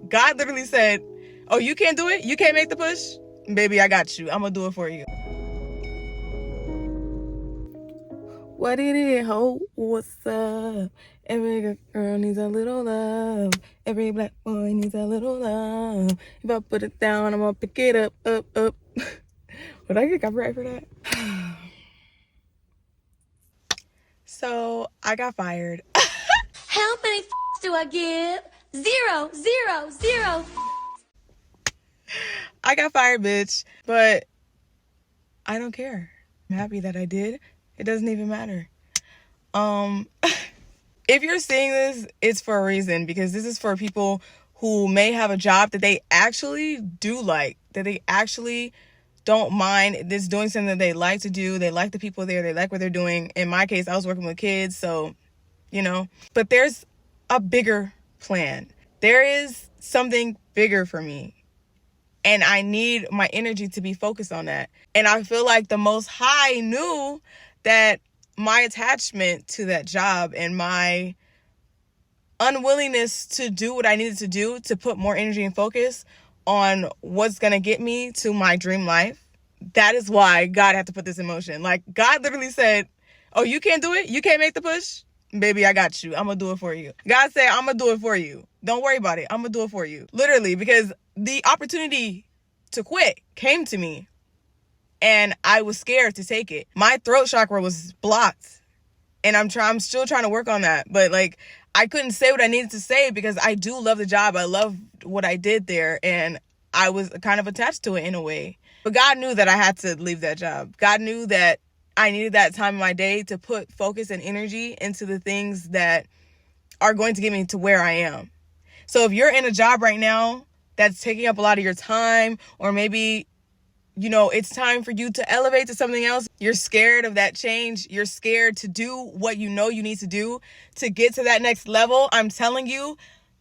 God literally said, oh, you can't do it? You can't make the push? Baby, I got you. I'm going to do it for you. What it is, ho? What's up? Every girl needs a little love. Every black boy needs a little love. If I put it down, I'm gonna pick it up. Would I get copyright for that? So, I got fired. How many do I give? 0, 0, 0. I got fired, bitch. But I don't care. I'm happy that I did. It doesn't even matter. If you're seeing this, it's for a reason, because this is for people who may have a job that they actually do like, that they actually don't mind this doing something that they like to do. They like the people there. They like what they're doing. In my case, I was working with kids, so, But there's a bigger plan. There is something bigger for me. And I need my energy to be focused on that. And I feel like the Most High knew that my attachment to that job and my unwillingness to do what I needed to do to put more energy and focus on what's going to get me to my dream life. That is why God had to put this in motion. Like, God literally said, oh, you can't do it? You can't make the push? Baby, I got you. I'm going to do it for you. God said, I'm going to do it for you. Don't worry about it. I'm going to do it for you. Literally, because the opportunity to quit came to me and I was scared to take it. My throat chakra was blocked and I'm still trying to work on that. But like, I couldn't say what I needed to say because I do love the job. I love what I did there and I was kind of attached to it in a way. But God knew that I had to leave that job. God knew that I needed that time in my day to put focus and energy into the things that are going to get me to where I am. So if you're in a job right now that's taking up a lot of your time, or maybe, it's time for you to elevate to something else, you're scared of that change, you're scared to do what you know you need to do to get to that next level, I'm telling you,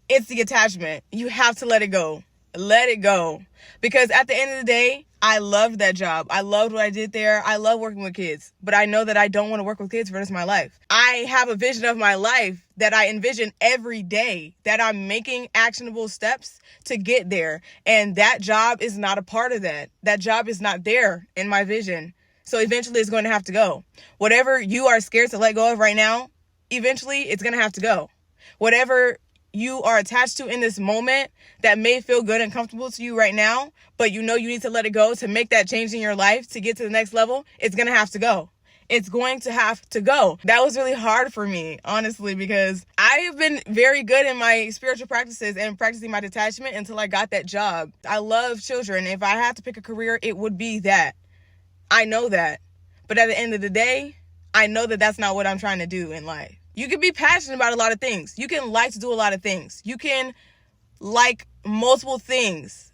it's the attachment. You have to let it go. Let it go. Because at the end of the day, I loved that job. I loved what I did there. I love working with kids. But I know that I don't want to work with kids for the rest of my life. I have a vision of my life that I envision every day, that I'm making actionable steps to get there. And that job is not a part of that. That job is not there in my vision. So eventually it's going to have to go. Whatever you are scared to let go of right now, eventually it's going to have to go. Whatever you are attached to in this moment that may feel good and comfortable to you right now, but you need to let it go to make that change in your life to get to the next level, it's going to have to go. It's going to have to go. That was really hard for me, honestly, because I have been very good in my spiritual practices and practicing my detachment until I got that job. I love children. If I had to pick a career, it would be that. I know that. But at the end of the day, I know that that's not what I'm trying to do in life. You can be passionate about a lot of things. You can like to do a lot of things. You can like multiple things.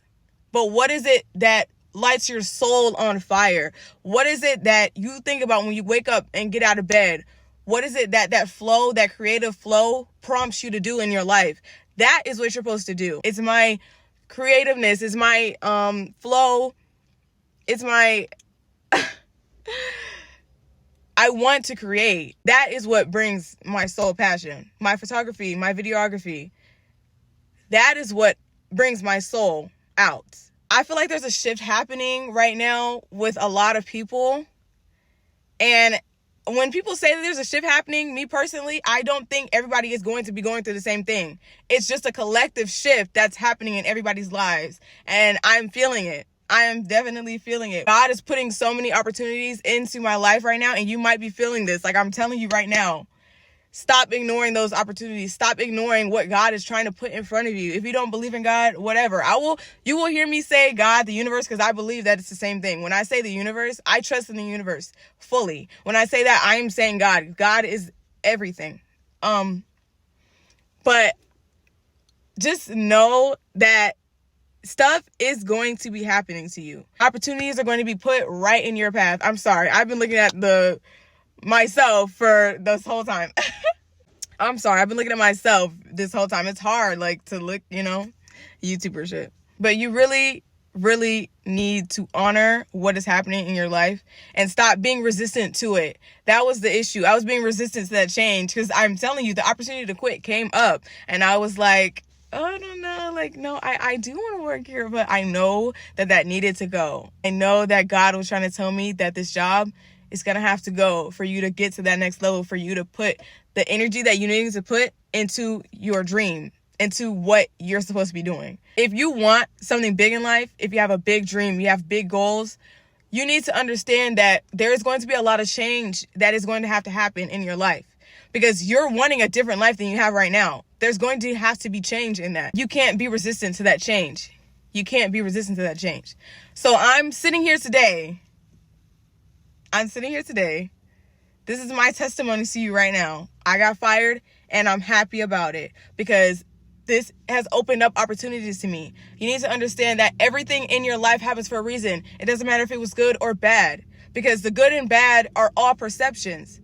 But what is it that lights your soul on fire? What is it that you think about when you wake up and get out of bed? What is it that flow, that creative flow prompts you to do in your life? That is what you're supposed to do. It's my creativeness. It's my flow. It's my... I want to create. That is what brings my soul passion. My photography, my videography. That is what brings my soul out. I feel like there's a shift happening right now with a lot of people. And when people say that there's a shift happening, me personally, I don't think everybody is going to be going through the same thing. It's just a collective shift that's happening in everybody's lives. And I'm feeling it. I am definitely feeling it. God is putting so many opportunities into my life right now, and you might be feeling this. Like I'm telling you right now, stop ignoring those opportunities. Stop ignoring what God is trying to put in front of you. If you don't believe in God, whatever. You will hear me say God, the universe, because I believe that it's the same thing. When I say the universe, I trust in the universe fully. When I say that, I am saying God. God is everything. But just know that stuff is going to be happening to you. Opportunities are going to be put right in your path. I'm sorry. I've been looking at myself for this whole time. I'm sorry. I've been looking at myself this whole time. It's hard, to look, YouTuber shit. But you really, really need to honor what is happening in your life and stop being resistant to it. That was the issue. I was being resistant to that change because I'm telling you, the opportunity to quit came up and I was like, oh, I don't know, like, no, I do want to work here, but I know that needed to go. I know that God was trying to tell me that this job is going to have to go for you to get to that next level, for you to put the energy that you need to put into your dream, into what you're supposed to be doing. If you want something big in life, if you have a big dream, you have big goals, you need to understand that there is going to be a lot of change that is going to happen in your life, because you're wanting a different life than you have right now. There's going to have to be change in that. You can't be resistant to that change. You can't be resistant to that change. So I'm sitting here today. This is my testimony to you right now. I got fired and I'm happy about it, because this has opened up opportunities to me. You need to understand that everything in your life happens for a reason. It doesn't matter if it was good or bad, because the good and bad are all perceptions.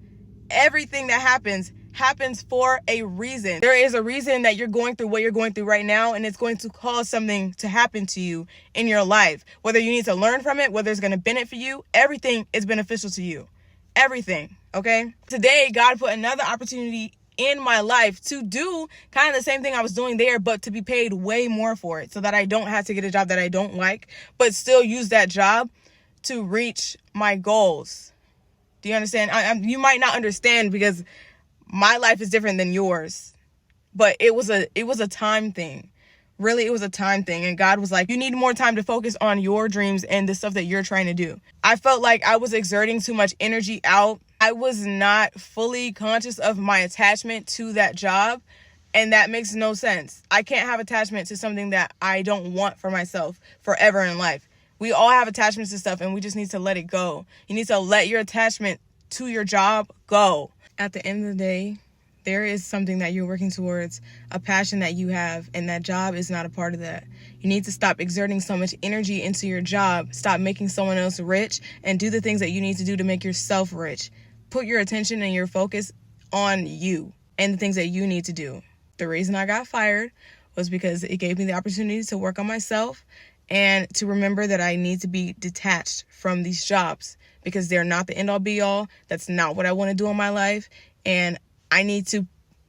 Everything that happens for a reason. There is a reason that you're going through what you're going through right now, and it's going to cause something to happen to you in your life. Whether you need to learn from it, whether it's going to benefit you, everything is beneficial to you. Everything, okay? Today, God put another opportunity in my life to do kind of the same thing I was doing there, but to be paid way more for it, so that I don't have to get a job that I don't like, but still use that job to reach my goals. Do you understand? You might not understand, because my life is different than yours, but it was a time thing. Really, it was a time thing. And God was like, you need more time to focus on your dreams and the stuff that you're trying to do. I felt like I was exerting too much energy out. I was not fully conscious of my attachment to that job. And that makes no sense. I can't have attachment to something that I don't want for myself forever in life. We all have attachments to stuff, and we just need to let it go. You need to let your attachment to your job go. At the end of the day, there is something that you're working towards, a passion that you have, and that job is not a part of that. You need to stop exerting so much energy into your job, stop making someone else rich, and do the things that you need to do to make yourself rich. Put your attention and your focus on you and the things that you need to do. The reason I got fired was because it gave me the opportunity to work on myself and to remember that I need to be detached from these jobs, because they're not the end-all be-all. That's not what I want to do in my life. And I need to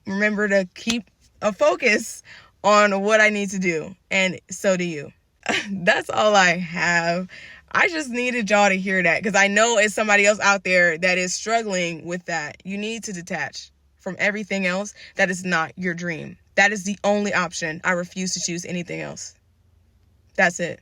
remember to keep a focus on what I need to do. And so do you. That's all I have. I just needed y'all to hear that, because I know it's somebody else out there that is struggling with that. You need to detach from everything else that is not your dream. That is the only option. I refuse to choose anything else. That's it.